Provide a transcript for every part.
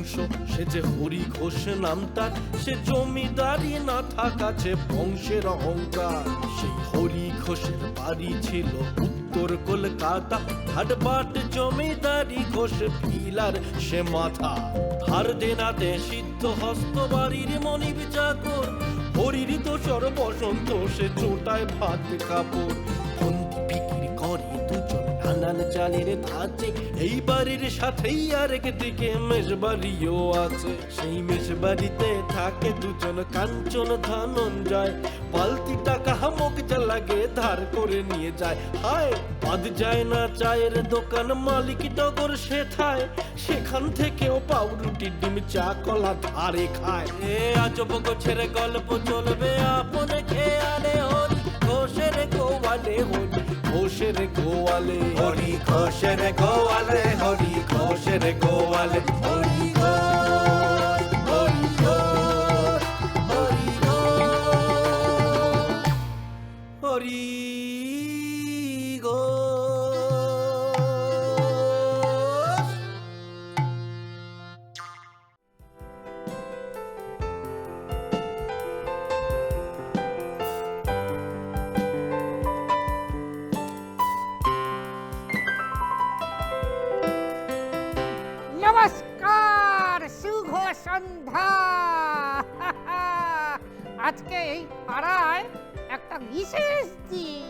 বংশ, সে যে হরি ঘোষ নাম তার, সে জমিদারি না থাকাছে বংশের অহংকার। সেই হরি ঘোষের বাড়ি ছিল উত্তর কলকাতা, হাটবাট জমিদারি ঘোষ ফিলার সে মাথা। ধার দেনাতে সিদ্ধ হস্ত বাড়ির মনিব চাকর, হরির দোসর বসন্ত সে চোটায় ভাত কাপড়। বিক্রি করে দুজন নানান চালের ধাঁচে, এই বাড়ির সাথেই আরেকদিকে মেষবাড়িও আছে। সেই মেষবাড়িতে থাকে দুজন কাঞ্চন ধনঞ্জয়, পালতি টাকা হামক যা লাগে ধার করে নিয়ে যায়। হায় বাদ যায় না চায়ের দোকান, মালিক টগর সেথায়, সেখান থেকেও পাউরুটি ডিম চা কলা ধারে খায়। এ আজব গোছের গল্প চলবে আপন খেয়ালে, হরি ঘোষের গোয়ালে, হরি ঘোষের গোয়ালে, হরি ঘোষের গোয়ালে, হরি ঘোষের গোয়ালে, হরি ঘোষ, হরি ঘোষ, হরি ঘোষ, হরি ঘোষ। নমস্কার, শুভ সন্ধ্যা। আজকে এই পাড়ায় একটা বিশেষ দিন।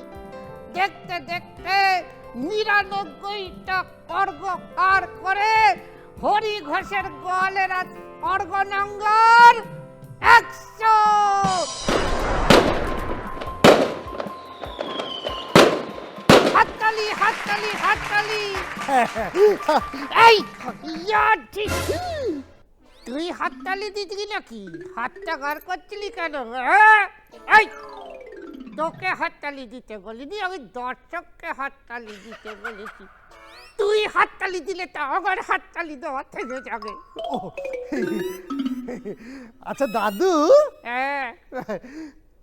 দেখতে দেখতে ৯৯টা অর্ঘ পার করে হরি ঘোষের গোয়ালের অর্ঘ নম্বর ১০০। হাততালি, হাততালি, হাততালি। এই ইয়ার ঠিক, তুই হাততালি দিতি নাকি? হাতটা গার করছিলি কেন? এই তোকে হাততালি দিতে বলিনি, আমি দর্শককে হাততালি দিতে বলেছি। তুই হাততালি দিলে তো আমার হাততালি দেওয়া থেকে যাবে। আচ্ছা দাদু, হ্যাঁ,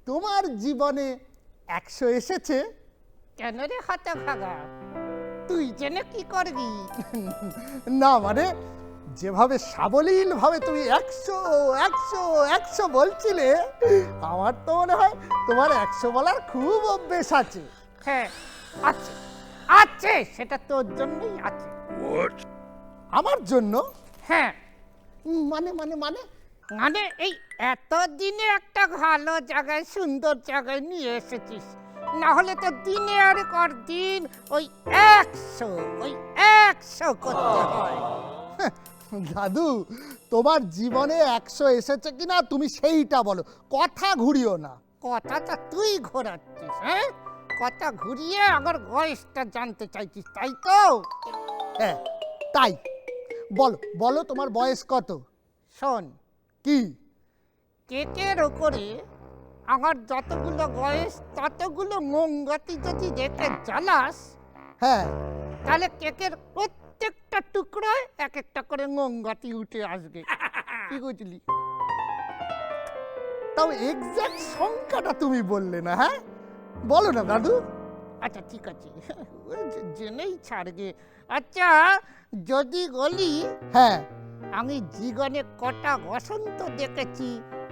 তোমার জীবনে ১০০ এসেছে? কেন রে হতভাগা, তুই জেনে কি করবি? না মানে যেভাবে সাবলীল ভাবে তুমি ১০০ ১০০ ১০০ বলছিলে, আমার তো মনে হয় তোমার ১০০ বলার খুব অভ্যেস আছে। হ্যাঁ আছে, আছে, সেটা তোর জন্যই আছে। আমার জন্য? হ্যাঁ, মানে মানে মানে মানে এই এতদিনে একটা ভালো জায়গায়, সুন্দর জায়গায় নিয়ে এসেছিস, না হলে তো দিনের পর দিন ওই ১০০ ওই ১০০ করতে হয়। দাদু, তোমার জীবনে ১০০ এসেছে কিনা তুমি সেইটা বলো, কথা ঘুরিও না। কথাটা তুই ঘোরাচ্ছিস, হ্যাঁ, কথা ঘুরিয়ে আমার বয়সটা জানতে চাইছিস, তাই তো? হ্যাঁ তাই। বলো বলো তোমার বয়স কত? শোন, কি? কেকের ওপরে আমার যতগুলো বয়স ততগুলো মোমবাতি যদি রেখে জ্বালাস, হ্যাঁ তাহলে কেকের প্রত্যেকটা টুকরোয় এক একটা করে মোমবাতি উঠে আসবে। কি বুঝলি? তাও এক্সাক্ট সংখ্যাটা তুমি বললে না। হ্যাঁ বলো না দাদু। আচ্ছা ঠিক আছে, জেনেই ছাড়বে। আচ্ছা যদি বলি হ্যাঁ আমি জীবনে কটা বসন্ত দেখেছি,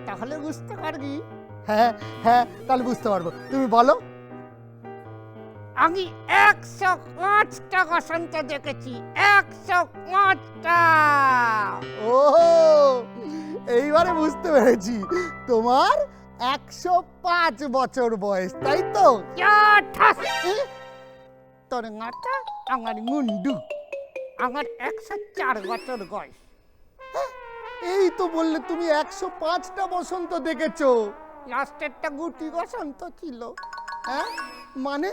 তাহলে বুঝতে পারবি। হ্যাঁ হ্যাঁ তাহলে বুঝতে পারবো, তুমি বলো। আমি ১০৫টা বসন্ত দেখেছি, ১০৫টা। ও এইবারে বুঝতে পেরেছি, তোমার ১০৫ বছর বয়স, তাই তো? তোর মাথা আমার মুন্ডু, আমার ১০৪ বছর বয়স। এই তো বললে তুমি ১০৫টা বসন্ত দেখেছো। লাস্টেরটা গুটি বসন্ত ছিল। হ্যাঁ মানে?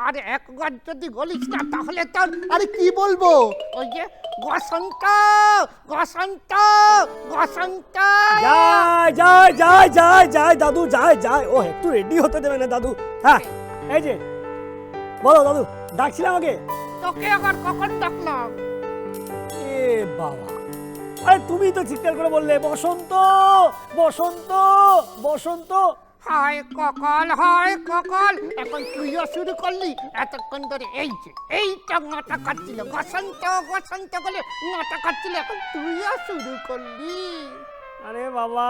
আরে একবার যদি বলিস না তাহলে তোর, আরে কি বলবো? ওই যে বসন্ত বসন্ত বসন্ত। যায় যায় যায় যায় যায় দাদু, যায় যায়। ও একটু রেডি হতে দেবে না দাদু? হ্যাঁ এই যে বলো দাদু, ডাকছিলাম আমাকে? তোকে আবার কখন ডাকলাম? এ বাবা, আরে তুমি তো চিৎকার করে বললে বসন্ত বসন্ত বসন্ত। হয় ককল এখন তুইও শুরু করলি এতক্ষণ ধরে এইটা নাটক কাটছিল বসন্ত বলে নাটক কাটছিল এখন তুইও শুরু করলি। আরে বাবা,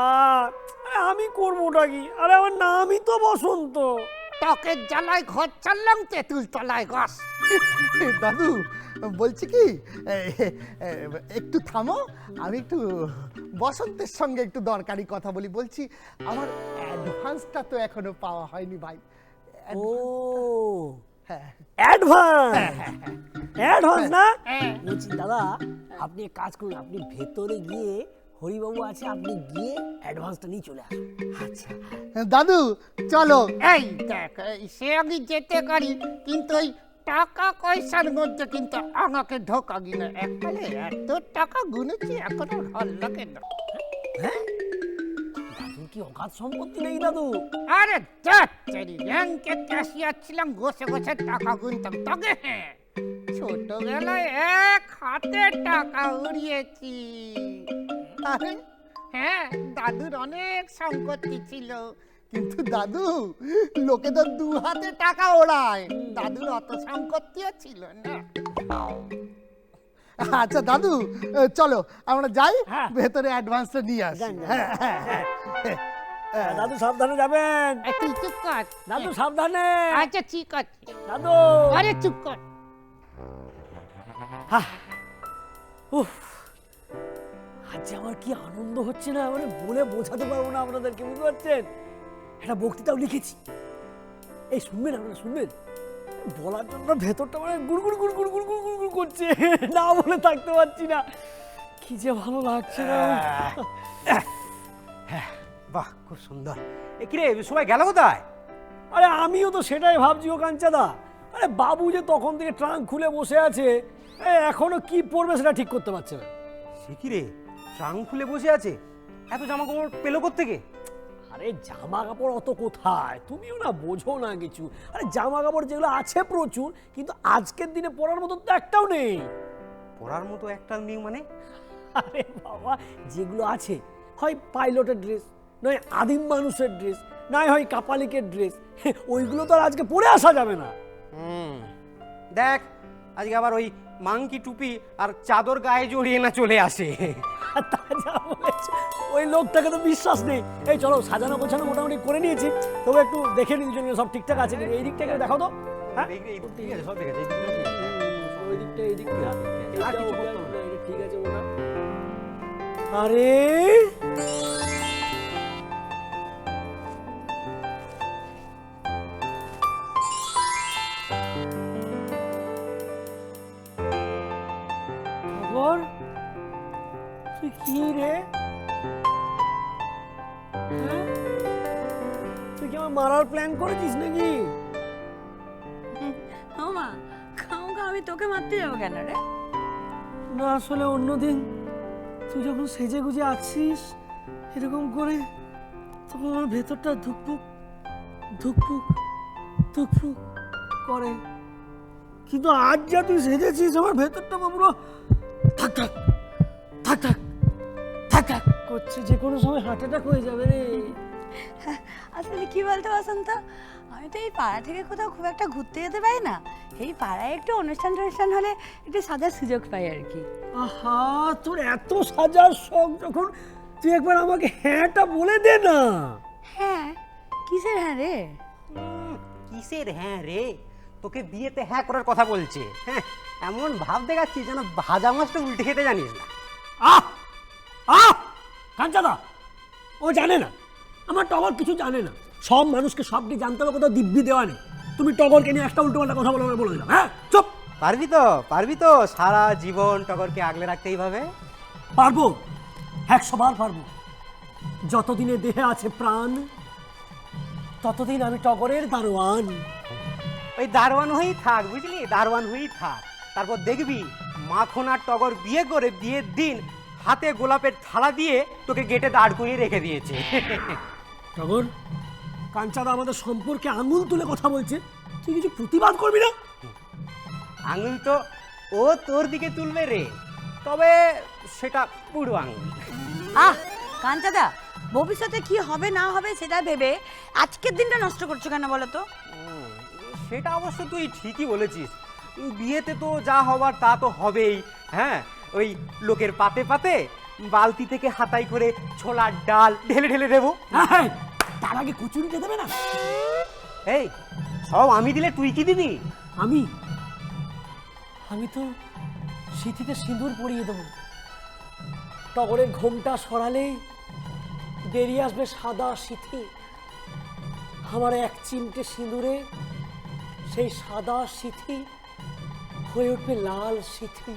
আরে আমি করবোটা কি? আরে আমার নামই তো বসন্ত। টকের জ্বালায় ঘর চাললাম তেঁতুল তলায় গাছ। দাদু বলছি কি একটু থামো, আমি একটু বসন্তের সঙ্গে একটু দরকারি কথা বলি। বলছি আমার অ্যাডভান্সটা তো এখনো পাওয়া হয়নি ভাই। ও হ্যাঁ অ্যাডভান্স না? হ্যাঁ। বলছি দাদা, আপনি এক কাজ করুন, আপনি ভেতরে গিয়ে হরিবাবু আছে, আপনি গিয়ে অ্যাডভান্সটা নিয়ে চলে আসুন। আচ্ছা দাদু চলো। এই দেখ সে আমি যেতে পারি কিন্তু ওই টাকা পয়সার মধ্যে কিন্তু আমাকে ঢোকা গিয়ে একবারে এত টাকা গুনেছি এখনো ভাল লাগে না। দাদুর কি অগাধ সম্পত্তি নেই দাদু? আরে যাচ্ছি ব্যাংকে ক্যাশিয়ার ছিলাম, বসে বসে টাকা গুনতাম। তবে হ্যাঁ, ছোটবেলায় এক হাতে টাকা উড়িয়েছি। আরে হ্যাঁ, দাদুর অনেক সম্পত্তি ছিল। কিন্তু দাদু লোকে তো 2 হাতে টাকা ওড়ায়। দাদুর অত সম্পত্তিও ছিল না। আচ্ছা দাদু চলো আমরা যাই, হ্যাঁ। ভেতরে অ্যাডভান্সটা নিয়ে আসি। যান, যান। হ্যাঁ। দাদু সাবধানে যাবেন। এই তুই চুপ কর। দাদু সাবধানে। আচ্ছা ঠিক আছে। দাদু। আরে চুপ কর। উফ, আজ আমার কি আনন্দ হচ্ছে না, মানে বলে বোঝাতে পারবো না আপনাদেরকে, বুঝতে পারছেন? একটা বক্তৃতাও লিখেছি, এই শুনবেন, আপনারা শুনবেন। বলার জন্য ভেতরটা মানে গুড়গুড় গুড়গুড় গুড়গুড় গুড়গুড় করছে, না বলে থাকতে পারছি না, কি যে ভালো লাগছে না। বাহ, খুব সুন্দর। কিরে সবাই গেল কোথায়? আরে আমিও তো সেটাই ভাবছি ও কাঞ্চাদা। আরে বাবু যে তখন থেকে ট্রাঙ্ক খুলে বসে আছে, এখনো কি পড়বে সেটা ঠিক করতে পারছে না। সে কি রে, ট্রাঙ্ক খুলে বসে আছে? এত জামা কাপড় পেলো কোত্থেকে? আরে জামা কাপড় অত কোথায়, তুমিও না বোঝো না কিছু। আরে জামা কাপড় যেগুলো আছে প্রচুর, কিন্তু আজকের দিনে পরার মতো তো একটাও নেই। পরার মতো একটা নেই মানে? আরে বাবা, যেগুলো আছে হয় পাইলটের ড্রেস, নয় আদিম মানুষের ড্রেস, নয় হয় কাপালিকের ড্রেস, ওইগুলো তো আর আজকে পরে আসা যাবে না। দেখ আজকে আবার ওই মাংকি টুপি আর চাদর গায়ে জড়িয়ে না চলে আসে। তা যা বলেছো, ওই লোকটাকে তো বিশ্বাস নেই। এই চলো, সাজানো গোছানো মোটামুটি করে নিয়েছি, তবে একটু দেখে নিই দুজনে সব ঠিকঠাক আছে কিনা। এই দিকটাকে দেখাও তো। হ্যাঁ, ঠিক আছে, সব ঠিক আছে, এই দিকটাও ঠিক আছে। ওই দিকটা এই দিকটা আর কিছু করতে হবে না। ঠিক আছে ওটা। আরে খবর, তুই কি রে? হ্যাঁ? তুই কি আমার মারার প্ল্যান করেছিস নাকি? মা খাওয়া আমি তোকে মারতে যাবো কেন রে? না আসলে অন্যদিন তুই যখন সেজে গুজে আছিস এরকম করে, তখন আমার ভেতরটা ধুকপুক ধুকপুক ধুকপুক করে, কিন্তু আজ যা তুই সেজেছিস আমার ভেতরটা পুরো থাক থাক থাক থাক থাক থাক করছে, যে কোনো সময় হার্ট অ্যাটাক হয়ে যাবে রে। আসলে কি বলতো বসন্ত, আমি তো এই পাড়া থেকে কোথাও খুব একটা ঘুরতে যেতে পারি না। এই পাড়ায় একটু অনুষ্ঠান টনুষ্ঠান হলে একটু সাজার সুযোগ পাই আর কি। আহা, তোর এত সাজার শখ যখন, তুই একবার আমাকে হ্যাঁটা বলে দে না। হ্যাঁ, কিসের হ্যাঁ রে? কিসের হ্যাঁ রে? তোকে বিয়েতে হ্যাঁ করার কথা বলছে। হ্যাঁ, এমন ভাব দেখাচ্ছিস যেন ভাজা মাছটা উল্টে খেতে জানিস না। আহ আহ কাঞ্চাদা, ও জানে না, আমার টগর কিছু জানে না। সব মানুষকে সবটি জানতে হবে, কোথাও দিব্যি দেওয়া নেই। তুমি টগরকে নিয়ে একটা উল্টো পাল্টা কথা বলে দিলাম। হ্যাঁ চুপ। পারবি তো সারা জীবন টগরকে আগলে রাখতে এইভাবে? পারবো, 100 বার পারবো। যতদিনে দেহে আছে প্রাণ, ততদিন আমি টগরের দারোয়ান। ওই দারোয়ান হয়েই থাক, বুঝলি, দারোয়ান হয়েই থাক। তারপর দেখবি মাখন আর টগর বিয়ে করে বিয়ের দিন হাতে গোলাপের থালা দিয়ে তোকে গেটে দাঁড় করিয়ে রেখে দিয়েছে। টগর, কাঞ্চাদা আমাদের সম্পর্কে আঙুল তুলে কথা বলছে, তুই কিছু প্রতিবাদ করবি না? আঙুল তো ও তোর দিকে তুলবে রে, তবে সেটা পুরো আঙুল। আহ কাঞ্চাদা, ভবিষ্যতে কি হবে না হবে সেটা ভেবে আজকের দিনটা নষ্ট করছো কেন বলো তো? সেটা অবশ্য তুই ঠিকই বলেছিস। বিয়েতে তো যা হবার তা তো হবেই। হ্যাঁ, ওই লোকের পাতে পাতে বালতি থেকে হাতাই করে ছোলার ডাল ঢেলে ঢেলে দেবো। এই, তার আগে কচুরিটা দেবে না? এই সব আমি দিলে তুই কি দিবি? আমি তো সিঁথিতে সিঁদুর পরিয়ে দেবো। টগরের ঘোমটা সরালেই বেরিয়ে আসবে সাদা সিঁথি। আমার এক চিমটে সিঁদুরে সেই সাদা সিঁথি হয়ে উঠবে লাল সিঁথি।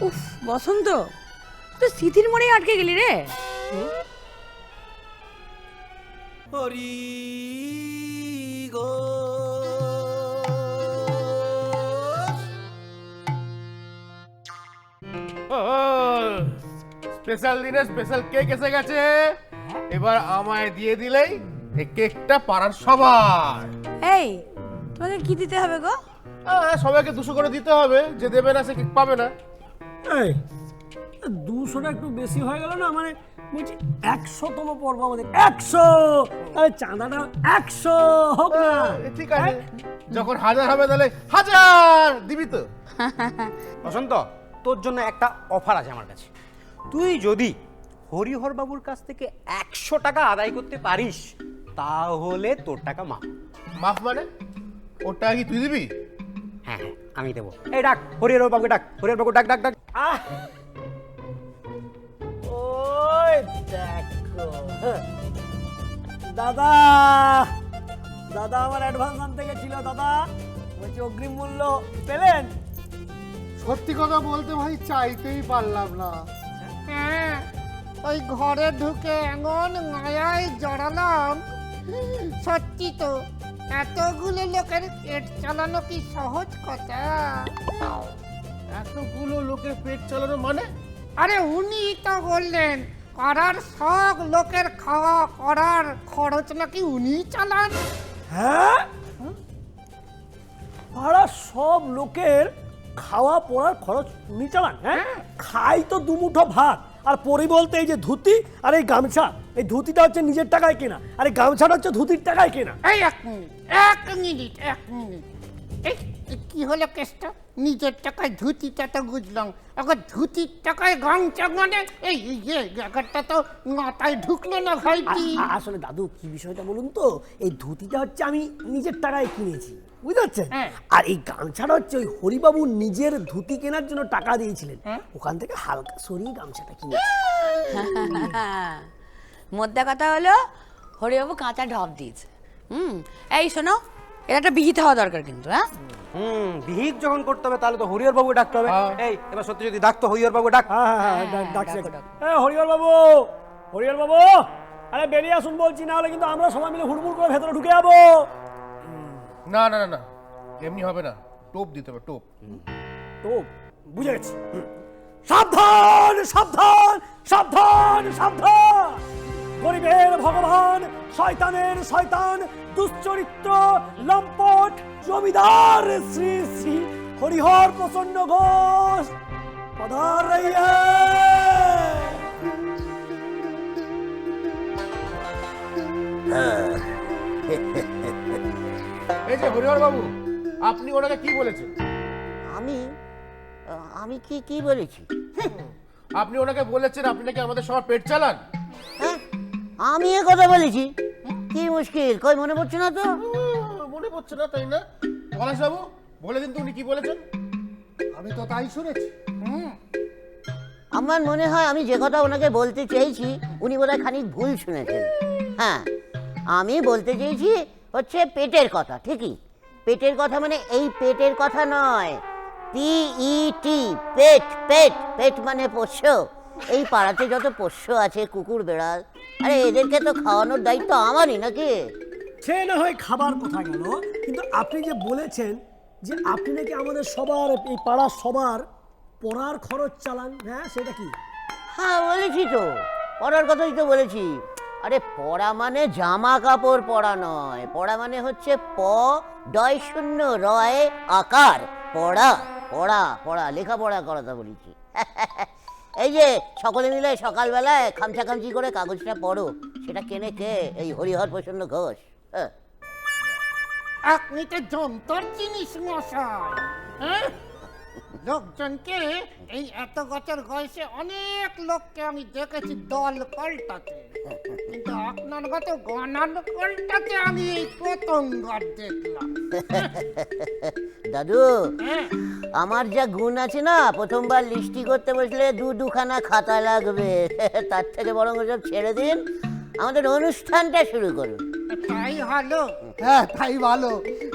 উফ বসন্ত, তুই স্মৃতির মোড়েই আটকে গেলি রে। হরি গো স্পেশাল দিনে স্পেশাল কেক এসে গেছে, এবার আমায় দিয়ে দিলেই এই কেকটা পাড়ার সবার। এই তোমাকে কি দিতে হবে গো? সবাইকে 200 করে দিতে হবে, যে দেবে না সে কেক পাবে না। এই 200টা একটু বেশি হয়ে গেল না? মানে বলছি 100তম পর্ব আমাদের, 100। আরে চাঁদাটা 100 হোক না। ঠিক আছে, যখন 1000 হবে তাহলে 1000 দিবি তো? বসন্ত, তোর জন্য একটা অফার আছে আমার কাছে। তুই যদি হরিহর বাবুর কাছ থেকে 100 টাকা আদায় করতে পারিস তাহলে তোর টাকা মাফ। মাফ মানে? ওর টাকা কি তুই দিবি? হ্যাঁ হ্যাঁ, আমি দেবো। এই ডাক হরিহর বাবুকে, ডাক হরিহর বাবু, ডাক ডাক ডাক। আহ ওই দেখো দাদা, দাদা আমার অ্যাডভান্স আনতে গেছিল দাদা, বলছি অগ্রিম মূল্য পেলেন? সত্যি কথা বলতে ভাই চাইতেই পারলাম না। হ্যাঁ, ওই ঘরে ঢুকে এমন মায়ায় জড়ালাম। সত্যি তো, এতগুলো লোকের পেট চালানো কি সহজ কথা? এতগুলো লোকের পেট চালানো মানে? আরে উনি তো বললেন পাড়ার সব লোকের খাওয়া করার খরচ নাকি উনি চালান। হ্যাঁ, পাড়ার সব লোকের খাওয়া পড়ার খরচ উনি চালান? হ্যাঁ, খাই তো দুমুঠো ভাত, আর পরি বলতে এই যে ধুতি আর এই গামছা, এই ধুতিটা হচ্ছে নিজের টাকায় কেনা, আর এই গামছাটা হচ্ছে ধুতির টাকায় কেনা। এই এক মিনিট, এক মিনিট, এই কি হলো কেসটা? নিজের টাকায় ধুতিটা তো বুঝলাম, এখন ধুতির টাকায় গামছা মানে এই ব্যাপারটা তো মাথায় ঢুকলো না ভাইটি। আসলে দাদু কি বিষয়টা বলুন তো, এই ধুতিটা হচ্ছে আমি নিজের টাকায় কিনেছি, বুঝতে পারছেন? আর এই গামছাটা হচ্ছে ওই হরিবাবু নিজের ধুতি কেনার জন্য টাকা দিয়েছিলেন, ওখান থেকে হালকা সরিয়ে গামছাটা কিনেছি। মোদ্দা কথা হলো হরিবাবু কাঁচা ঢপ দিয়েছে। এই শোনো, এটা একটা বিহিত হওয়া দরকার কিন্তু। হ্যাঁ, বিহিত যখন করতে হবে তাহলে তো হরিহর বাবু ডাকতে হবে। এই এবার সত্যি যদি ডাকতো হরিহর বাবু, ডাক। ডাকছি। হরিহর বাবু, হরিহর বাবু, আরে বেরিয়ে আসুন বলছি, না হলে কিন্তু আমরা সবাই মিলে হুড়মুড় করে ভেতরে ঢুকে যাবো। না না না না, এমনি হবে না, টোপ দিতে হবে, টোপ। তো বুঝে গেছি। সাবধান সাবধান সাবধান সাবধান, গরিবের ভগবান, শয়তানের শয়তান, দুশ্চরিত্র লম্পট জমিদার শ্রী শ্রী হরিহর প্রচন্ড ঘোষ পধার রহিয়ে। এই যে হরিহর বাবু, আপনি ওনাকে কি বলেছেন? আমি কি বলেছি? আপনি ওনাকে বলেছেন আপনি নাকি আমাদের সবার পেট চালান? হ্যাঁ, আমি এ কথা বলেছি? কি মুশকিল, কই মনে পড়ছে না তো? মনে পড়ছে না, তাই না? পলাশ বাবু বলে দিন তো উনি কি বলেছেন। আমি তো তাই শুনেছি। আমার মনে হয় আমি যে কথা ওনাকে বলতে চেয়েছি উনি বোধহয় খানিক ভুল শুনেছেন। হ্যাঁ, আমি বলতে চেয়েছি হচ্ছে পেটের কথা। ঠিকই, পেটের কথা মানে এই পেটের কথা নয়, PET, পেট। পেট পেট মানে পোষ্য। এই পাড়াতে যত পোষ্য আছে, কুকুর বেড়াল, আরে এদেরকে তো খাওয়ানোর দায়িত্ব আমারই নাকি? সে না হয় খাবার কথা গেল, কিন্তু আপনি যে বলেছেন যে আপনি নাকি আমাদের সবার, এই পাড়ার সবার পড়ার খরচ চালান, হ্যাঁ সেটা কি? হ্যাঁ বলেছি তো, পড়ার কথাই তো বলেছি। আরে পড়া মানে জামা কাপড় পড়া নয়, পড়া মানে হচ্ছে ড আকার পড়া, পড়া পড়া লেখাপড়া করাটা বলেছি। এই যে সকলে মিলে সকালবেলায় খামচি করে কাগজটা পড়ো, সেটা কেনে কে? এই হরিহর প্রসন্ন ঘোষ। হ্যাঁ। আপনি তো যন্তর জিনিস মশাই। হ্যাঁ? লোকজনকে এই এত বছর বয়সে অনেক লোককে আমি দেখেছি দল পাল্টাতে, কিন্তু আপনার মতো গণান পাল্টাতে আমি এই প্রথমবার দেখলাম। দাদু, হ্যাঁ, আমার যা গুণ আছে না, প্রথমবার লিস্টি করতে বসলে দুখানা খাতা লাগবে। তার থেকে বরং ওসব ছেড়ে দিন, আমাদের অনুষ্ঠানটা শুরু করুন। তাই ভালো। হ্যাঁ, তাই ভালো।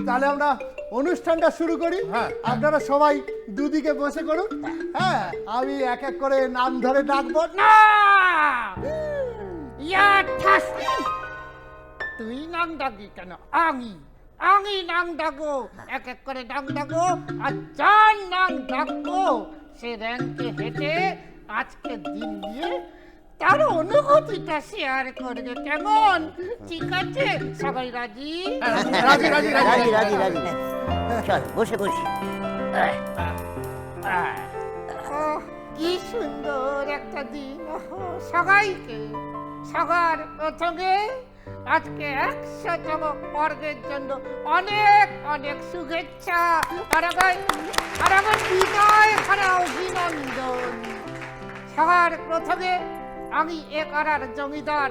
তাহলে আমরা অনুষ্ঠানটা শুরু করি। হ্যাঁ। আপনারা সবাই দুদিকে বসে করুন। হ্যাঁ, আমি এক এক করে নাম ধরে ডাকবো। না, ইয়া ঠাস। তুই নাম ডাকি কেন? আমি নাম ডাকবো, এক এক করে নাম ডাকবো, আর যার নাম ডাকবো সে র্যাঙ্কে হেঁটে আজকে দিন দিয়ে তার অনুভূতিটা শেয়ার করবে। কেমন? ঠিক আছে, সবাই রাজি? রাজি রাজি রাজি রাজি রাজি। চল বসে বসে। ওহ, কি সুন্দর একটা দিন। সবাইকে সবার প্রথমে আজকে 100তম পর্বের জন্য অনেক অনেক শুভেচ্ছা আর আমার বিদায় হারা অভিনন্দন। সবার প্রথমে আমি এ পাড়ার জমিদার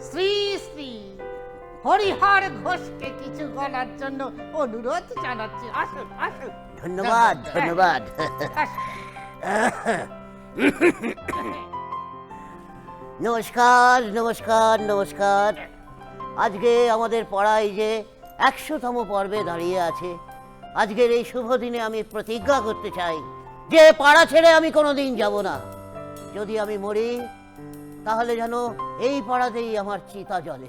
শ্রী শ্রী হরিহর ঘোষকে কিছু বলার জন্য অনুরোধ জানাচ্ছি। আসুন আসুন। ধন্যবাদ ধন্যবাদ। নমস্কার নমস্কার নমস্কার। আজকে আমাদের পাড়ায় যে 100তম পর্বে দাঁড়িয়ে আছে, আজকের এই শুভ দিনে আমি প্রতিজ্ঞা করতে চাই যে পাড়া ছেড়ে আমি কোনোদিন যাব না। যদি আমি মরি তাহলে যেন এই পাড়াতেই আমার চিতা জ্বলে।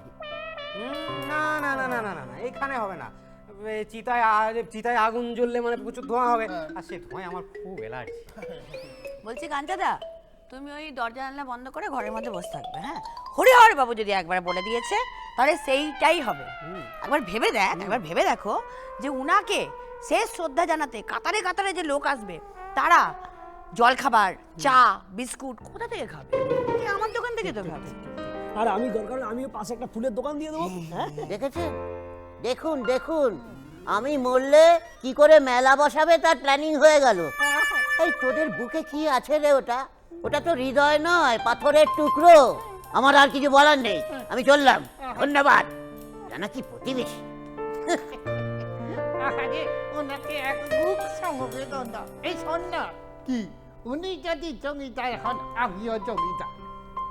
না না না না না না না, এখানে হবে না। চিতায় আগুন জ্বললে মানে প্রচুর ধোঁয়া হবে, আর সেই ধোঁয়ায় আমার খুব অ্যালার্জি। বলছি কাঞ্চাদা, তুমি ওই দরজা জানলা বন্ধ করে ঘরের মধ্যে বসে থাকবে। হ্যাঁ, হরিহর বাবু যদি একবার বলে দিয়েছে তাহলে সেইটাই হবে। একবার ভেবে দেখো যে উনাকে শেষ শ্রদ্ধা জানাতে কাতারে কাতারে যে লোক আসবে, তারা জলখাবার, চা, বিস্কুট কোথা থেকে খাবে? এই আমার দোকান থেকে তো খাবে। আর আমি দরকার হলে আমিও পাশে একটা ফুলের দোকান দিয়ে দেবো। হ্যাঁ, দেখেছেন? দেখুন দেখুন, আমি মরলে কি করে মেলা বসাবে তার প্ল্যানিং হয়ে গেল। এই তোদের বুকে কি আছে রে? ওটা তো হৃদয় নয়, পাথরের টুকরো। আমার আর কিছু বলার নেই, আমি চললাম। ধন্যবাদ। জানা কি প্রতিবেশী। আরে ওনাকে এক বুক সমবেদনা। এই শোন না, কি? উনি যদি জমিদার হন আমিও জমিদার।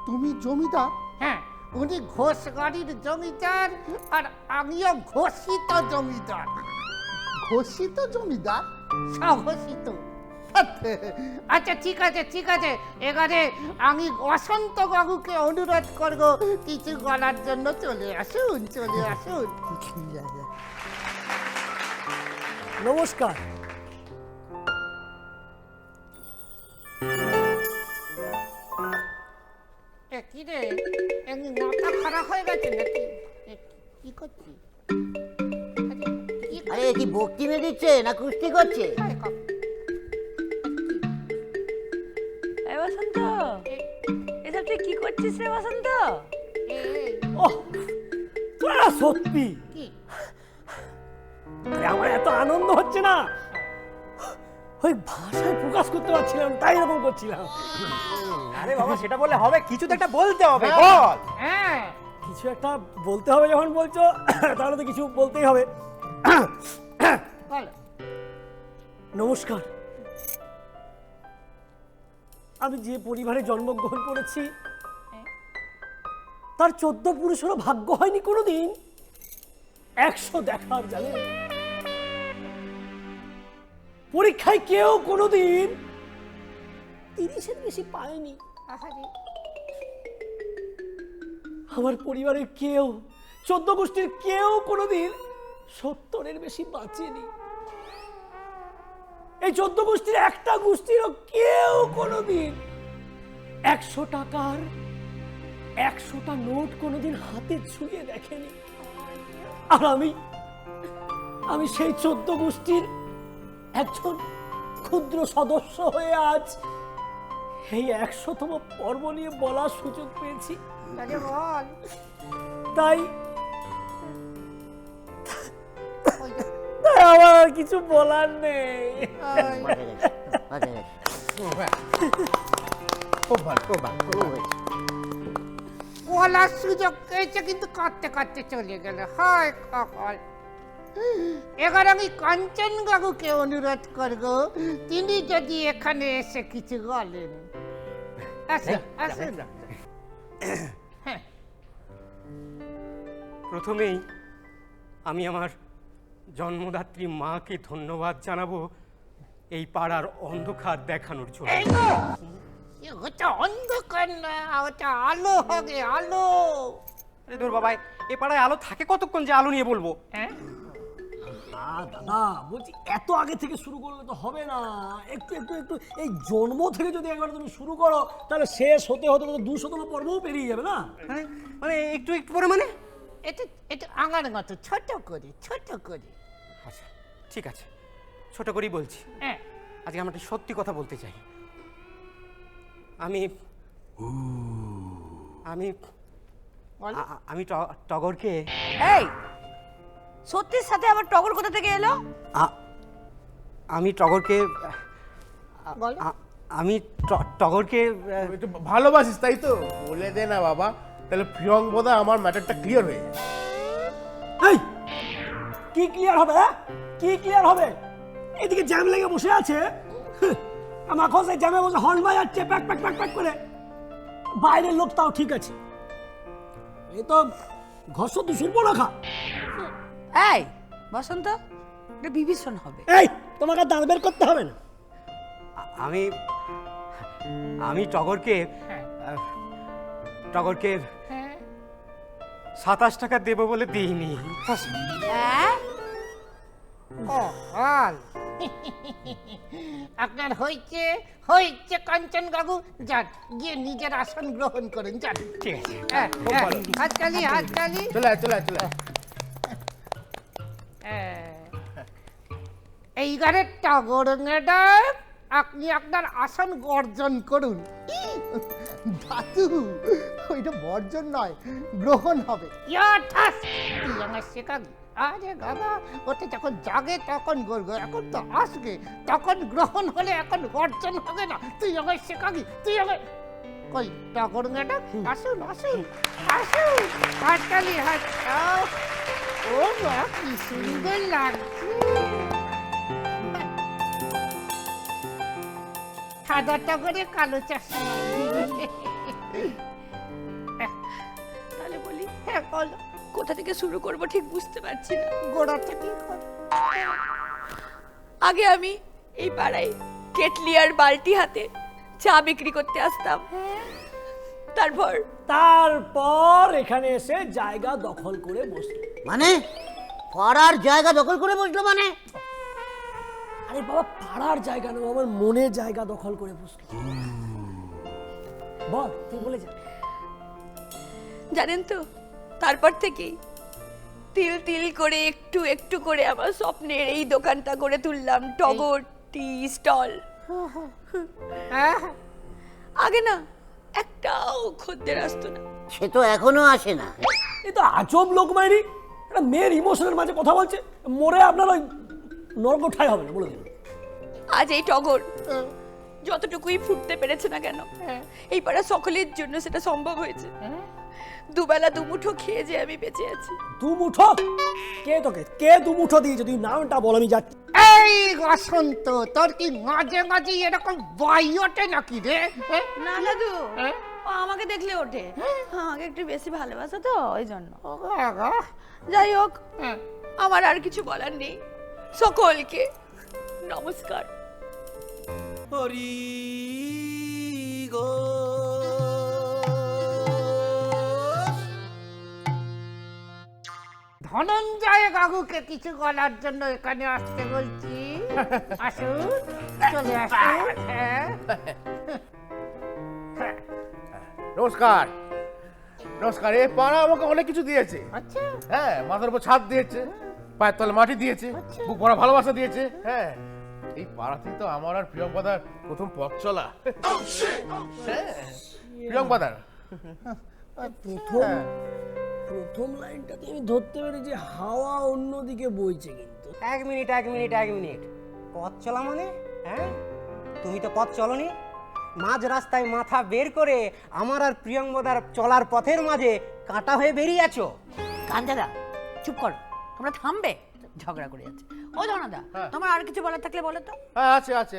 তুমি জমিদার? হ্যাঁ, উনি ঘোষ গাড়ির জমিদার আর আমিও ঘোষিত জমিদার। ঘোষিত জমিদার? স্বঘোষিত। আচ্ছা ঠিক আছে, এবারে আমি বসন্ত বাবুকে অনুরোধ করব কিছু বলার জন্য। চলে আসুন। নমস্কার। কি রে, এমনি মাথা খারাপ হয়ে গেছে নাকি? কি করছি? আরে কি বক্তি মেয়ে দিচ্ছে না কুস্তি করছে? এই বসন্ত, এসব তুই কি করছিস রে বসন্ত? ও তোরা সত্যি কি? আরে আমার এত আনন্দ হচ্ছে না, ওই ভাষায় প্রকাশ করতে পারছিলাম, তাই এরকম করছিলাম। আরে বাবা, সেটা বললে হবে? কিছু তো একটা বলতে হবে, বল। হ্যাঁ, কিছু একটা বলতে হবে যখন বলছো, তাহলে তো কিছু বলতেই হবে। বল। নমস্কার। আমি যে পরিবারে জন্মগ্রহণ করেছি তার 14 পুরুষেরও ভাগ্য হয়নি কোনোদিন 100 দেখার, জানেন? পরীক্ষায় কেউ কোনোদিন 30-এর বেশি পায়নি। আমার পরিবারের কেউ, 14 গোষ্ঠীর কেউ কোনোদিন 70-এর বেশি বাঁচেনি। এই 14 গোষ্ঠীর একটা গোষ্ঠীরও কেউ কোনোদিন 100 টাকার 100টা নোট কোনোদিন হাতে ছুঁয়ে দেখেনি। আর আমি সেই 14 গোষ্ঠীর একজন ক্ষুদ্র সদস্য হয়ে আজ এই 100তম পর্ব নিয়ে বলার সুযোগ পেয়েছি, আরে বল। তাই ওই যে, তাই আমার আর কিছু বলার নেই। ওই, মজা গেছে, মজা গেছে। খুব ভালো খুব ভালো খুব হয়েছে। বলার সুযোগ পেয়েছে কিন্তু কাঁদতে কাঁদতে চলে গেল। হয় কপাল। এবার আমি কাঞ্চন বাবুকে অনুরোধ করব, তিনি যদি এখানে এসে কিছু বলেন। আসুন আসুন। হ্যাঁ, প্রথমেই আমি আমার জন্মদাত্রী মাকে ধন্যবাদ জানাবো এই পাড়ার অন্ধকার দেখানোর জন্য। এই গো, ওটা অন্ধকার না, ওটা আলো হবে, আলো। আরে ধর বাবা, এ পাড়ায় আলো থাকে কতক্ষণ যে আলো নিয়ে বলবো? হ্যাঁ, দাদা বলছি এত আগে থেকে শুরু করলে তো হবে না, একটু একটু একটু এই জন্ম থেকে যদি একবার তুমি শুরু করো তাহলে শেষ হতে হতে তো 200তম পর্বও পেরিয়ে যাবে না? মানে একটু একটু পরে মানে? এটা এটা আঙার মতো ছোট করে, ছোট করে। আচ্ছা ঠিক আছে, ছোট করেই বলছি। হ্যাঁ, আজকে আমরা একটা সত্যি কথা বলতে চাই। আমি আমি বলো। আমি টগরকে এই সত্যির সাথে আবার টগর কোথা থেকে এলো? আমি টগরকে বলো। আমি টগরকে একটু ভালোবাসিস তাই তো? বলে দে না বাবা, তাহলে প্রিয়ং বোধহয় আমার ম্যাটারটা ক্লিয়ার হয়ে যায়। এই কি ক্লিয়ার হবে? কি ক্লিয়ার হবে? এদিকে জ্যাম লেগে বসে আছে, আমার খোঁজ জ্যামে বসে হর্ন বাজাচ্ছে প্যাক প্যাক প্যাক প্যাক করে। বাইরের লোক তাও ঠিক আছে, এই তো ঘষ তো শুনবো না খা। এই বসন্ত, এটা বিভীষণ হবে। এই তোমাকে দাঁত বের করতে হবে না। আমি আমি টগরকে টগরকে হ্যাঁ, 27 টাকা দেবো বলে দিইনি। হ্যাঁ ও হাল। আপনার হয়েছে হয়েছে কাঞ্চন বাবু, যান গিয়ে নিজের আসন গ্রহণ করেন, যান। ঠিক আছে। হ্যাঁ, হ্যাঁ, হাততালি হাততালি। চলে আয়, চলে আয়, চলে আয়। এইবারে টগর ম্যাডাম, আপনি আপনার আসন গর্জন করুন। দাদু, ওইটা বর্জন নয়, গ্রহণ হবে। ইয়াঠাস, তুই আমার শেখাবি। আরে বাবা, ওটা যখন জাগে তখন গর্ব, এখন তো আসবে, তখন গ্রহণ হলে এখন গর্জন হবে না। তুই আমায় শেখাবি, তুই আমায়। কই টগর ম্যাডাম, আসুন আসুন আসুন, হাততালি হাত। ও মা, কি সুন্দর লাগছে। সাদা টগরে কালো চশমা। তাহলে বলি হ্যাঁ বলো, কোথা থেকে শুরু করব ঠিক বুঝতে পারছি না। গোড়া থেকে কর। আগে আমি এই পাড়ায় কেটলি আর বালতি হাতে চা বিক্রি করতে আসতাম। তারপর এখানে এসে জায়গা দখল করে বসলো। মানে পাড়ার জায়গা দখল করে বসলো মানে? আরে বাবা, পাড়ার জায়গা না, আমার মনের জায়গা দখল করে বসলো। বল, তুই বলে যা। জানেন তো, তারপর থেকেই তিল তিল করে একটু একটু করে আমার স্বপ্নের এই দোকানটা করে তুললাম, টগর টি স্টল। হ্যাঁ, আগে না একটাও খদ্দের আসতো না। সে তো এখনো আসে না। এ তো আজব লোক মাইরি, একটা মেয়ের ইমোশনের মাঝে কথা বলছে, মরে আপনার ওই নরক ঠাই হবে না, বলে দিন। আজ এই টগর যতটুকুই ফুটতে পেরেছে না কেন, এই পাড়া সকলের জন্য সেটা সম্ভব হয়েছে। দুবেলা দুমুঠো খেয়ে যে আমি বেঁচে আছি। দু মুঠো? কে তোকে কে দু মুঠো দিয়েছে? তুই নামটা বল, আমি যাচ্ছি। এই বসন্ত, তোর কি মাঝে মাঝে এরকম বাই ওঠে নাকি রে? হ্যাঁ? না দাদু, হ্যাঁ? ও আমাকে দেখলে ওঠে, আমাকে একটু বেশি ভালোবাসে তো ওই জন্য। ও বাবা। যাই হোক, হ্যাঁ। আমার আর কিছু বলার নেই। সকলকে নমস্কার। হরি গো ধনঞ্জয় বাবুকে কিছু বলার জন্য এখানে আসতে বলছি। আসুন, চলে আসুন। হ্যাঁ। নমস্কার নমস্কার। এ পাড়া আমাকে অনেক কিছু দিয়েছে। আচ্ছা, হ্যাঁ, মাথার উপর ছাদ দিয়েছে, পায়ের তলে মাটি দিয়েছে, বুক ভরা ভালোবাসা দিয়েছে। হ্যাঁ, এই পাড়াতে তো আমার আর প্রিয়ঙ্কাদার প্রথম পথ চলা। হ্যাঁ, প্রিয়ঙ্কাদার প্রথম লাইনটাতে আমি ধরতে পেরেছি হাওয়া অন্যদিকে বইছে কিন্তু। এক মিনিট পথ চলা মানে? হ্যাঁ, তুমি তো পথ চলনি। মাঝ রাস্তায় মাথা বের করে আমার আর প্রিয়ঙ্কদার চলার পথের মাঝে কাঁটা হয়ে বেরিয়ে আছো। গাঞ্জাদা চুপ করো, তোমরা থামবে, ঝগড়া করে যাচ্ছে। ও জনাদা, তোমার আর কিছু বলার থাকলে বলো তো। হ্যাঁ, আছে।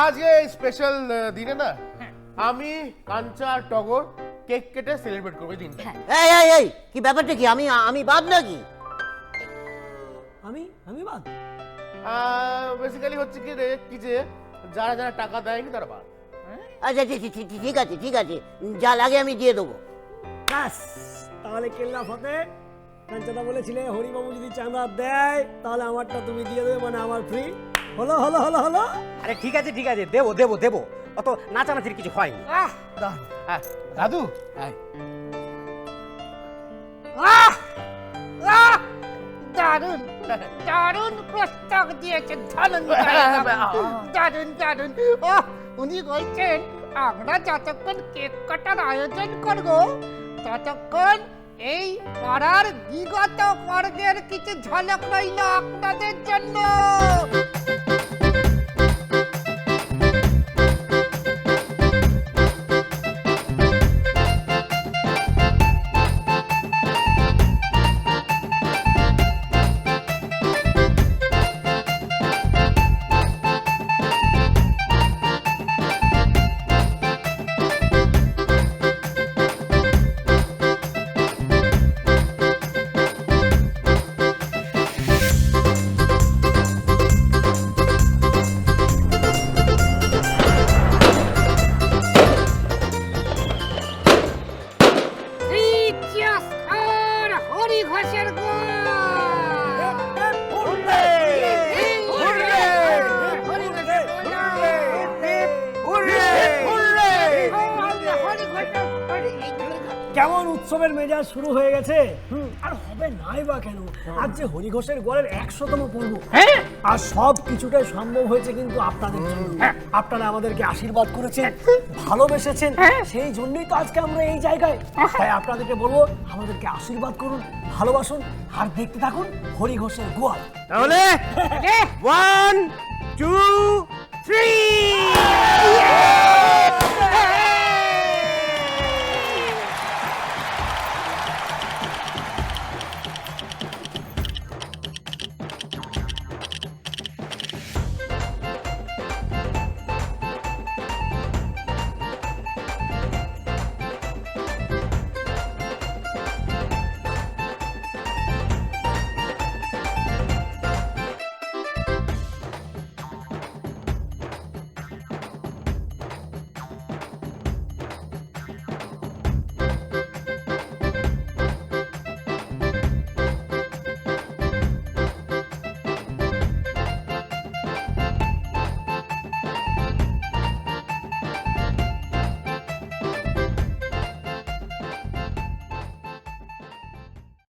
আজকে এই স্পেশাল দিনে না আমি কাঞ্চা আর টগর কেক কেটে সেলিব্রেট করবো এই দিনটা। এই কি ব্যাপারটা কি? আমি বাদ নাকি? আমি বাদ? বেসিক্যালি হচ্ছে কি রে, কি যে যারা টাকা দেয়নি তারা বাদ। আচ্ছা ঠিক আছে, যা লাগে আমি দিয়ে দেবো। ব্যাস, তাহলে কেল্লা ফতে। কাঞ্চাদা বলেছিলে হরিবাবু যদি চাঁদা দেয় তাহলে আমারটা তুমি দিয়ে দেবে, মানে আমার ফ্রি। হলো। আরে ঠিক আছে, দেবো। অত নাচানাচির কিছু হয়নি। দাদু দারুণ দারুণ প্রস্তাব দিয়েছেন দারুণ। উনি বলছেন আমরা যতক্ষণ কেক কাটার আয়োজন করব ততক্ষণ এই পাড়ার বিগত পর্বের কিছু ঝলক রইল আপনাদের জন্য। হরি ঘোষের কেমন উৎসবের মেজাজ শুরু হয়ে গেছে। আর হবে নাই বা কেন, আজ যে হরিঘোষের গড়ের 100তম পর্ব। আর সব কিছুটাই সম্ভব হয়েছে কিন্তু আপনাদের জন্য। আপনারা আমাদেরকে আশীর্বাদ করেছেন, ভালোবেসেছেন, সেই জন্যই তো আজকে আমরা এই জায়গায়। তাই আপনাদেরকে বলবো আমাদেরকে আশীর্বাদ করুন, ভালোবাসুন আর দেখতে থাকুন হরিঘোষের গোয়াল। তাহলে 1 2 3